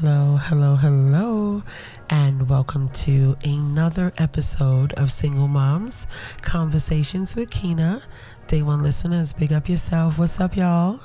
Hello, hello, hello, and welcome to another episode of Single Moms Conversations with Kina. Day one listeners, big up yourself. What's up, y'all?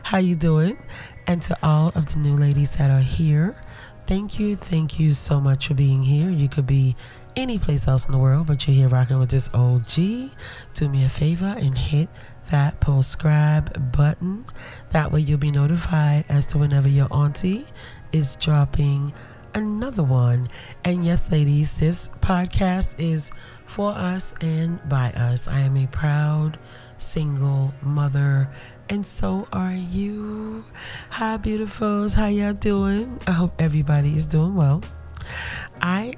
How you doing? And to all of the new ladies that are here, thank you so much for being here. You could be any place else in the world, but you're here rocking with this OG. Do me a favor and hit that subscribe button. That way you'll be notified as to whenever your auntie is dropping another one. And yes, ladies, this podcast is for us and by us. I am a proud single mother, and so are you. Hi, beautifuls. How y'all doing? I hope everybody is doing well. I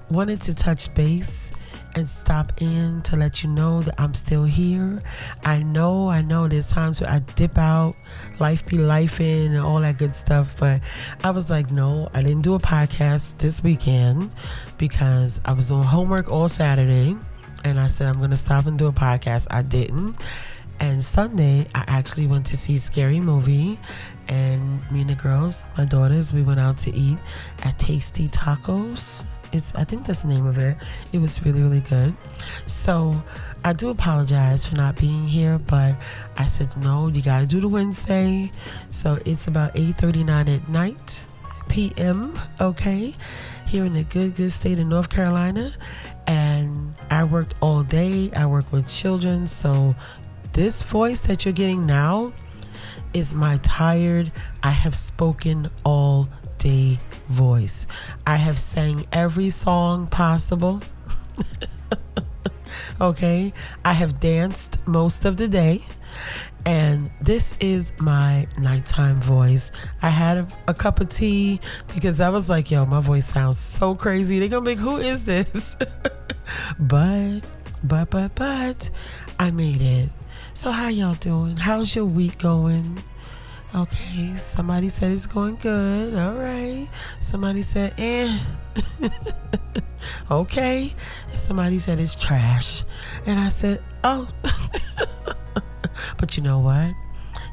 wanted to touch base and stop in to let you know that I'm still here. I know there's times where I dip out, life be lifing and all that good stuff, but I was like, no, I didn't do a podcast this weekend because I was doing homework all Saturday, and I said I'm gonna stop and do a podcast. I didn't. And Sunday, I actually went to see Scary Movie, and me and the girls, my daughters, we went out to eat at Tasty Tacos. I think that's the name of it. It was really, really good. So I do apologize for not being here, but I said, no, you got to do the Wednesday. So it's about 8:39 at night, p.m., okay, here in the good state of North Carolina. And I worked all day. I work with children. So this voice that you're getting now is my tired, I have spoken all day voice. I have sang every song possible. Okay, I have danced most of the day, and this is my nighttime voice. I had a cup of tea because I was like, yo, my voice sounds so crazy. They're gonna be like, who is this? but I made it. So how y'all doing? How's your week going? Okay, somebody said it's going good. All right. Somebody said, okay. And somebody said it's trash. And I said, oh. But you know what?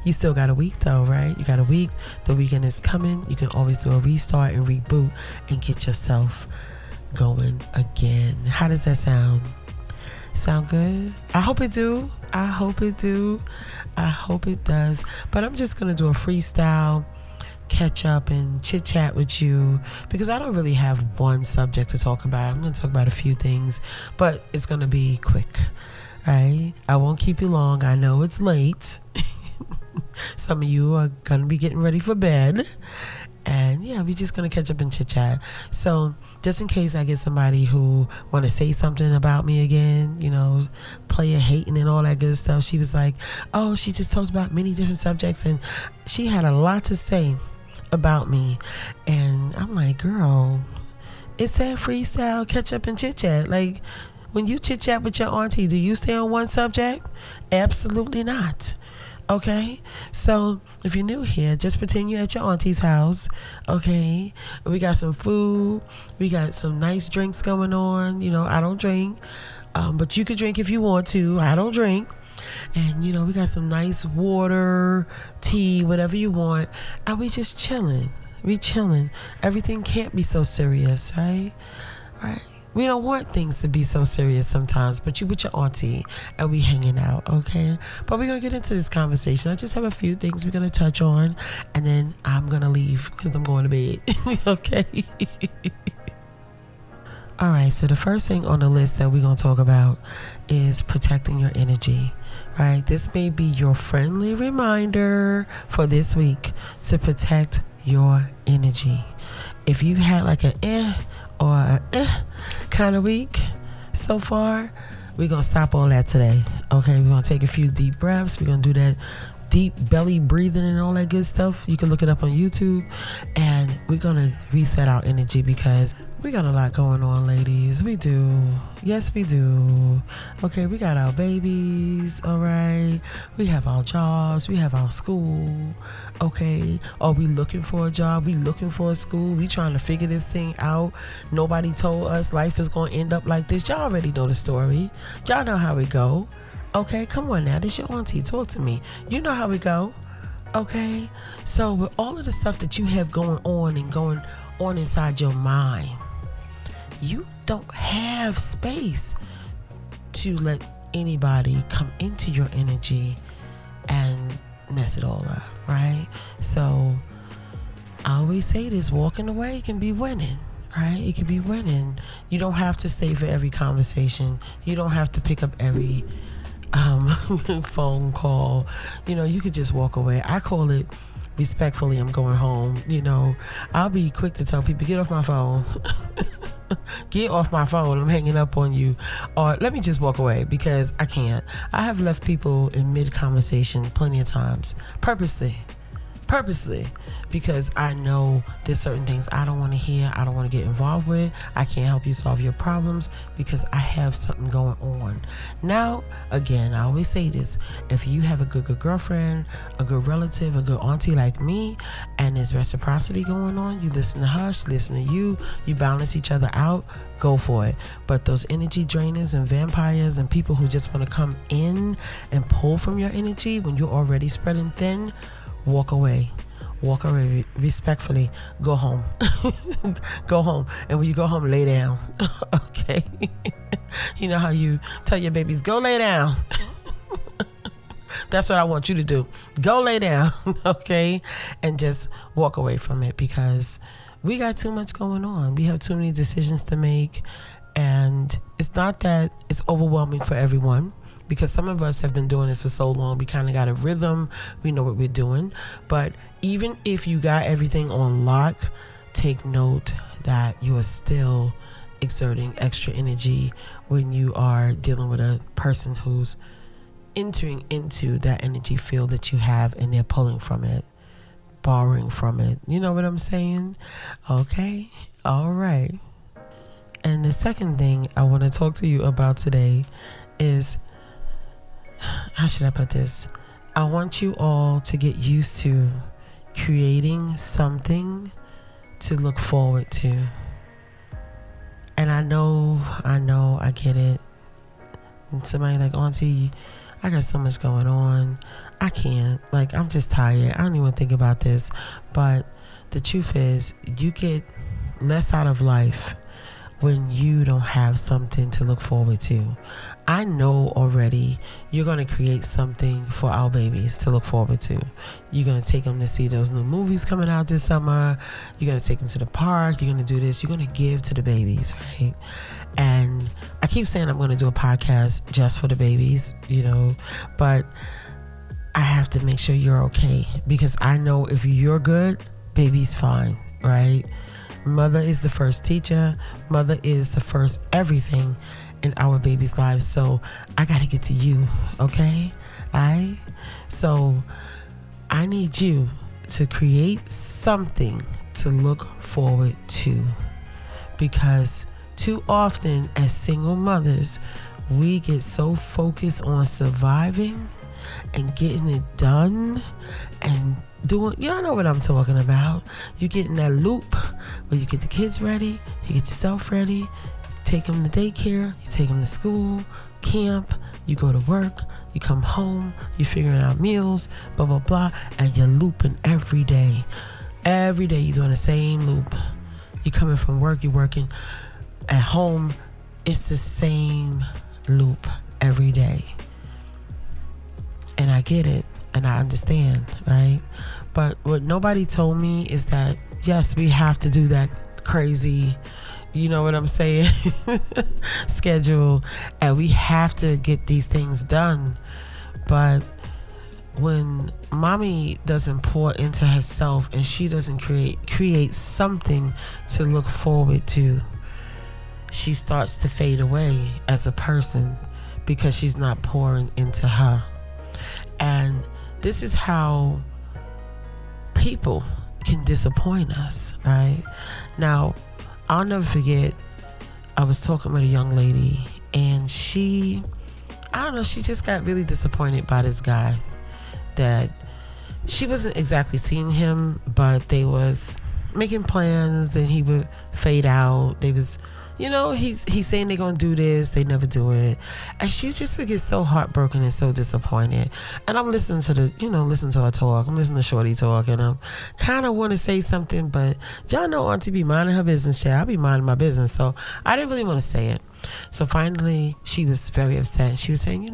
You still got a week though, right? You got a week. The weekend is coming. You can always do a restart and reboot and get yourself going again. How does that sound? Sound good? I hope it do. I hope it does. But I'm just going to do a freestyle catch up and chit chat with you because I don't really have one subject to talk about. I'm going to talk about a few things, but it's going to be quick. Right? I won't keep you long. I know it's late. Some of you are going to be getting ready for bed. And yeah, we're just going to catch up and chit chat. So just in case I get somebody who want to say something about me again, you know, player hating and all that good stuff. She was like, oh, she just talked about many different subjects and she had a lot to say about me. And I'm like, girl, it said freestyle, catch up and chit chat. Like when you chit chat with your auntie, do you stay on one subject? Absolutely not. Okay, so if you're new here, just pretend you're at your auntie's house. Okay, we got some food, we got some nice drinks going on. You know, I don't drink, but you could drink if you want to. I don't drink. And you know, we got some nice water, tea, whatever you want, and we just chilling. We chilling. Everything can't be so serious, right? We don't want things to be so serious sometimes, but you with your auntie and we hanging out, okay? But we're going to get into this conversation. I just have a few things we're going to touch on, and then I'm going to leave because I'm going to bed, okay? All right, so the first thing on the list that we're going to talk about is protecting your energy, right? This may be your friendly reminder for this week to protect your energy. If you had like an or kind of week so far, we're going to stop all that today. Okay, we're going to take a few deep breaths. We're going to do that deep belly breathing and all that good stuff. You can look it up on YouTube. And we're going to reset our energy because we got a lot going on, ladies. We do. Yes, we do. Okay, we got our babies, all right? We have our jobs. We have our school, okay? Are we looking for a job? We looking for a school? We trying to figure this thing out. Nobody told us life is going to end up like this. Y'all already know the story. Y'all know how it go. Okay, come on now. This your auntie. Talk to me. You know how it go. Okay? So with all of the stuff that you have going on inside your mind, you don't have space to let anybody come into your energy and mess it all up, right? So I always say this, walking away can be winning, right? It can be winning. You don't have to stay for every conversation. You don't have to pick up every phone call. You could just walk away. I call it respectfully, I'm going home. I'll be quick to tell people, get off my phone. Get off my phone. I'm hanging up on you. Or let me just walk away because I can't. I have left people in mid-conversation plenty of times. Purposely, because I know there's certain things I don't want to hear, I don't want to get involved with. I can't help you solve your problems because I have something going on. Now, again, I always say this, if you have a good girlfriend, a good relative, a good auntie like me, and there's reciprocity going on, you listen to her, she listen to you balance each other out, go for it. But those energy drainers and vampires and people who just want to come in and pull from your energy when you're already spreading thin, walk away respectfully. Go home. Go home. And when you go home, lay down. Okay? You know how you tell your babies, go lay down. That's what I want you to do. Go lay down. Okay? And just walk away from it because we got too much going on. We have too many decisions to make. And it's not that it's overwhelming for everyone, because some of us have been doing this for so long, we kind of got a rhythm, we know what we're doing. But even if you got everything on lock, take note that you are still exerting extra energy when you are dealing with a person who's entering into that energy field that you have, and they're pulling from it, borrowing from it. You know what I'm saying? Okay? All right. And the second thing I want to talk to you about today is, how should I put this? I want you all to get used to creating something to look forward to. And I know, I get it. And somebody like, Auntie, I got so much going on. I can't. I'm just tired. I don't even think about this. But the truth is, you get less out of life when you don't have something to look forward to. I know already you're going to create something for our babies to look forward to. You're going to take them to see those new movies coming out this summer. You're going to take them to the park. You're going to do this. You're going to give to the babies, right? And I keep saying I'm going to do a podcast just for the babies, but I have to make sure you're okay, because I know if you're good, baby's fine, right? Mother is the first teacher. Mother is the first everything in our baby's lives. So I got to get to you, okay? Alright? So I need you to create something to look forward to, because too often as single mothers, we get so focused on surviving and getting it done and doing, y'all know what I'm talking about. You get in that loop where you get the kids ready, you get yourself ready, you take them to daycare, you take them to school, camp, you go to work, you come home, you're figuring out meals, blah, blah, blah, and you're looping every day. Every day you're doing the same loop. You're coming from work, you're working at home. It's the same loop every day. And I get it. And I understand, right? But what nobody told me is that, yes, we have to do that crazy, you know what I'm saying, schedule. And we have to get these things done. But when mommy doesn't pour into herself and she doesn't create something to look forward to, she starts to fade away as a person because she's not pouring into her. And this is how people can disappoint us, right? Now, I'll never forget, I was talking with a young lady, and she just got really disappointed by this guy that she wasn't exactly seeing him, but they was making plans, then he would fade out. They was he's saying they're gonna do this, they never do it, and she just would get so heartbroken and so disappointed. And I'm listening to listen to her talk. I'm listening to Shorty talk, and I'm kind of want to say something, but y'all know Auntie be minding her business. Shit, I be minding my business, so I didn't really want to say it. So finally, she was very upset. She was saying,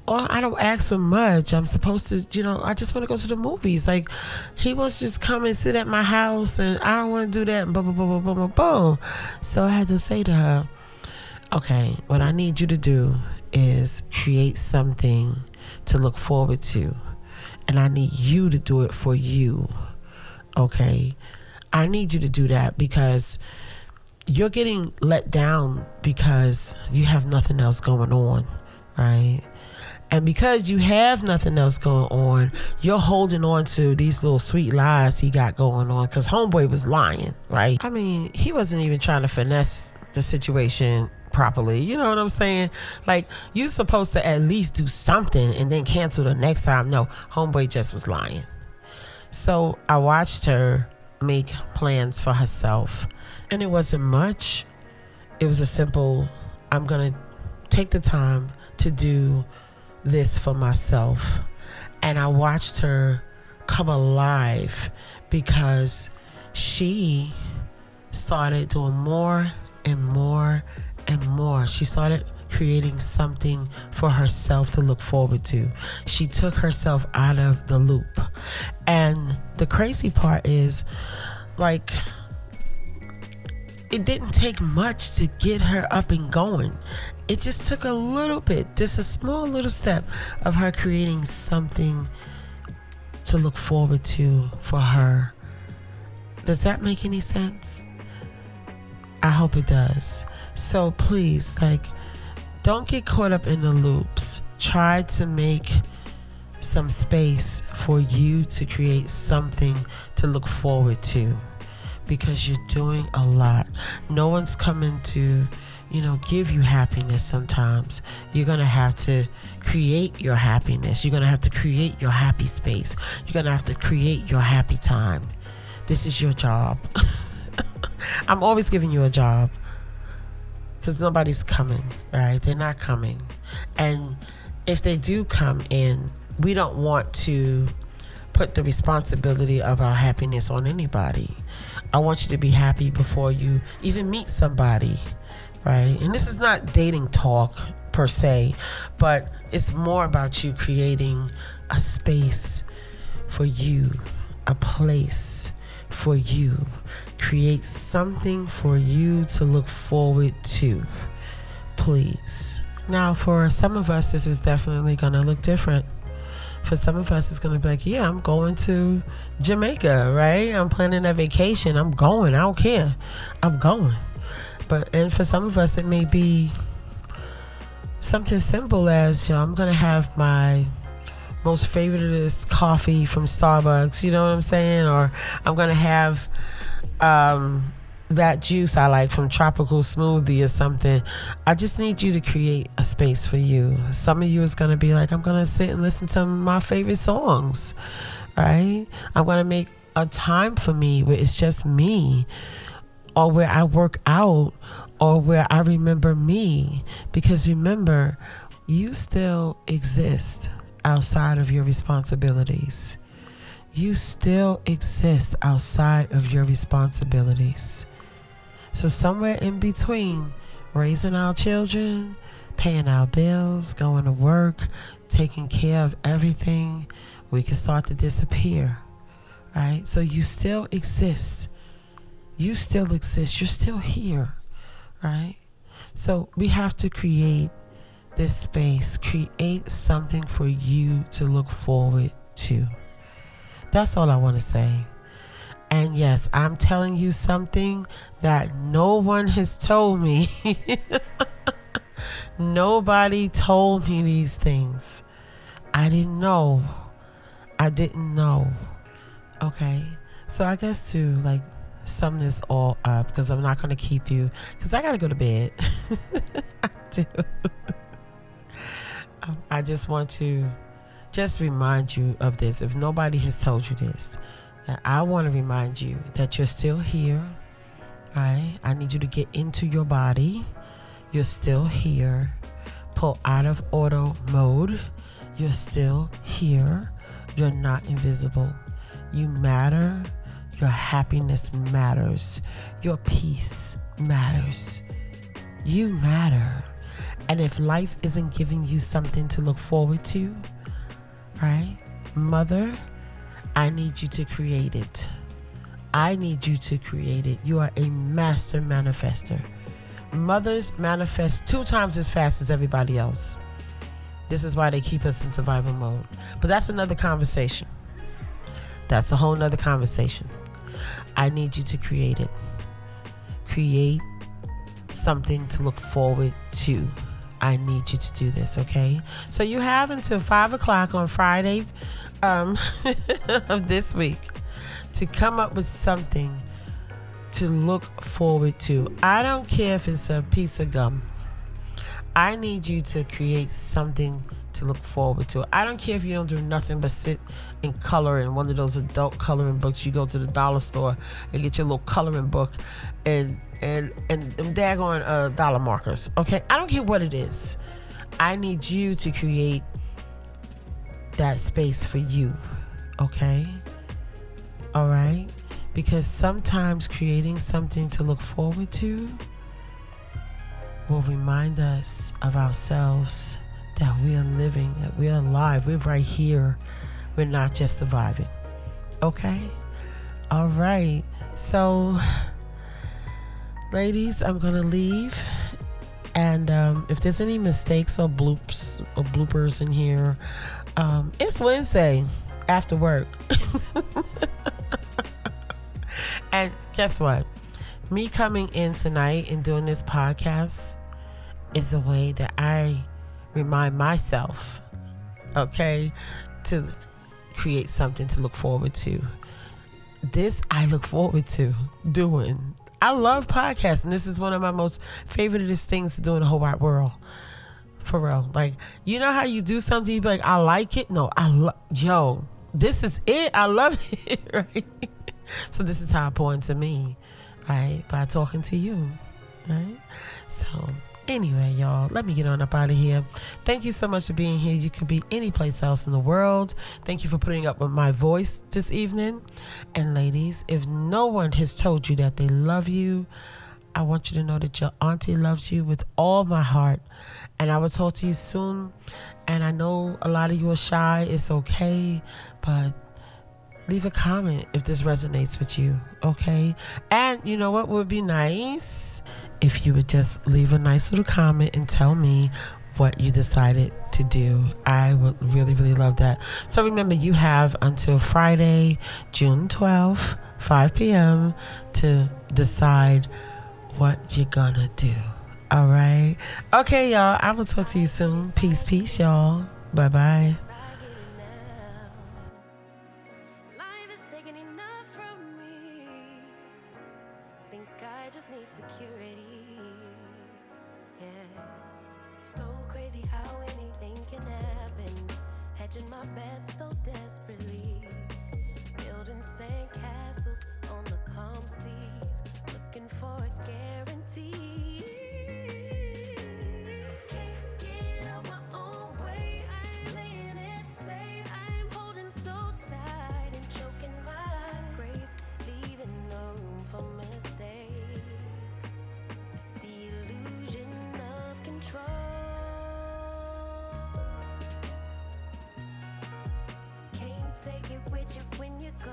I don't ask for much. I'm supposed to, I just want to go to the movies. Like, he wants to just come and sit at my house, and I don't want to do that, and boom, boom, boom, boom, boom, boom. So I had to say to her, okay, what I need you to do is create something to look forward to. And I need you to do it for you, okay? I need you to do that because you're getting let down because you have nothing else going on, right? And because you have nothing else going on, you're holding on to these little sweet lies he got going on because homeboy was lying, right? I mean, he wasn't even trying to finesse the situation properly. You know what I'm saying? Like, you're supposed to at least do something and then cancel the next time. No, homeboy just was lying. So I watched her make plans for herself. And it wasn't much. It was a simple, I'm going to take the time to do this for myself. And I watched her come alive because she started doing more and more and more. She started creating something for herself to look forward to. She took herself out of the loop. And the crazy part is, like, it didn't take much to get her up and going. It just took a little bit, just a small little step of her creating something to look forward to for her. Does that make any sense? I hope it does. So please, don't get caught up in the loops. Try to make some space for you to create something to look forward to, because you're doing a lot. No one's coming to, give you happiness sometimes. You're going to have to create your happiness. You're going to have to create your happy space. You're going to have to create your happy time. This is your job. I'm always giving you a job because nobody's coming, right? They're not coming. And if they do come in, we don't want to put the responsibility of our happiness on anybody. I want you to be happy before you even meet somebody, right? And this is not dating talk per se, but it's more about you creating a space for you, a place for you. Create something for you to look forward to, please. Now, for some of us, this is definitely going to look different. For some of us, it's going to be like, yeah, I'm going to Jamaica, right? I'm planning a vacation. I'm going. I don't care. I'm going. And for some of us, it may be something simple as, I'm going to have my most favorite coffee from Starbucks, you know what I'm saying? Or I'm going to have that juice I like from Tropical Smoothie or something. I just need you to create a space for you. Some of you is going to be like, I'm going to sit and listen to my favorite songs, right? I'm going to make a time for me where it's just me, or where I work out, or where I remember me. Because remember, you still exist outside of your responsibilities. You still exist outside of your responsibilities. So somewhere in between raising our children, paying our bills, going to work, taking care of everything, we can start to disappear, right? So you still exist. You still exist. You're still here, right? So we have to create this space, create something for you to look forward to. That's all I want to say. And yes, I'm telling you something that no one has told me. Nobody told me these things. I didn't know. Okay. So I guess to sum this all up, because I'm not going to keep you, because I got to go to bed. I do. I just want to remind you of this. If nobody has told you this, that I want to remind you that you're still here, right? I need you to get into your body. You're still here. Pull out of auto mode. You're still here. You're not invisible. You matter. Your happiness matters. Your peace matters. You matter. And if life isn't giving you something to look forward to, right? Mother, I need you to create it. I need you to create it. You are a master manifester. Mothers manifest 2 times as fast as everybody else. This is why they keep us in survival mode. But that's another conversation. That's a whole nother conversation. I need you to create it. Create something to look forward to. I need you to do this, okay? So you have until 5 o'clock on Friday of this week to come up with something to look forward to. I don't care if it's a piece of gum. I need you to create something to look forward to. I don't care if you don't do nothing but sit and color in one of those adult coloring books. You go to the dollar store and get your little coloring book and them daggone dollar markers. Okay, I don't care what it is. I need you to create that space for you. Okay, all right, because sometimes creating something to look forward to will remind us of ourselves, that we are living, that we are alive, we're right here, we're not just surviving. Okay, all right, so ladies, I'm gonna leave, and if there's any mistakes or bloopers in here, it's Wednesday after work. And guess what, me coming in tonight and doing this podcast is a way that I remind myself, okay, to create something to look forward to. This I look forward to doing. I love podcasting. This is one of my most favoriteest things to do in the whole wide world. For real. Like, you know how you do something, you be like, I like it? No, yo, this is it. I love it, right? So this is how it pour into me, right? By talking to you, right? So anyway, y'all, let me get on up out of here. Thank you so much for being here. You could be any place else in the world. Thank you for putting up with my voice this evening. And ladies, if no one has told you that they love you, I want you to know that your auntie loves you with all my heart. And I will talk to you soon. And I know a lot of you are shy. It's okay. But leave a comment if this resonates with you, okay? And you know what would be nice? If you would just leave a nice little comment and tell me what you decided to do. I would really, really love that. So remember, you have until Friday, June 12th, 5 p.m. to decide what you're gonna do. All right? Okay, y'all. I will talk to you soon. Peace, peace, y'all. Bye-bye. My bed so desperately, building sand castles on the calm seas, looking for a guarantee. Can't get out my own way, I'm laying it safe. I'm holding so tight and choking my grace, leaving no room for mistakes. It's the illusion of control. Take it with you when you go.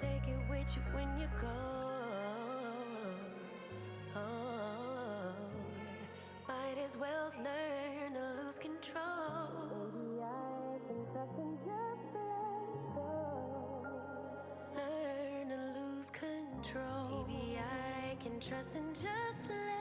take it with you when you go. Might as well learn to lose control. Maybe I can trust and just let go. Learn to lose control. Maybe I can trust and just let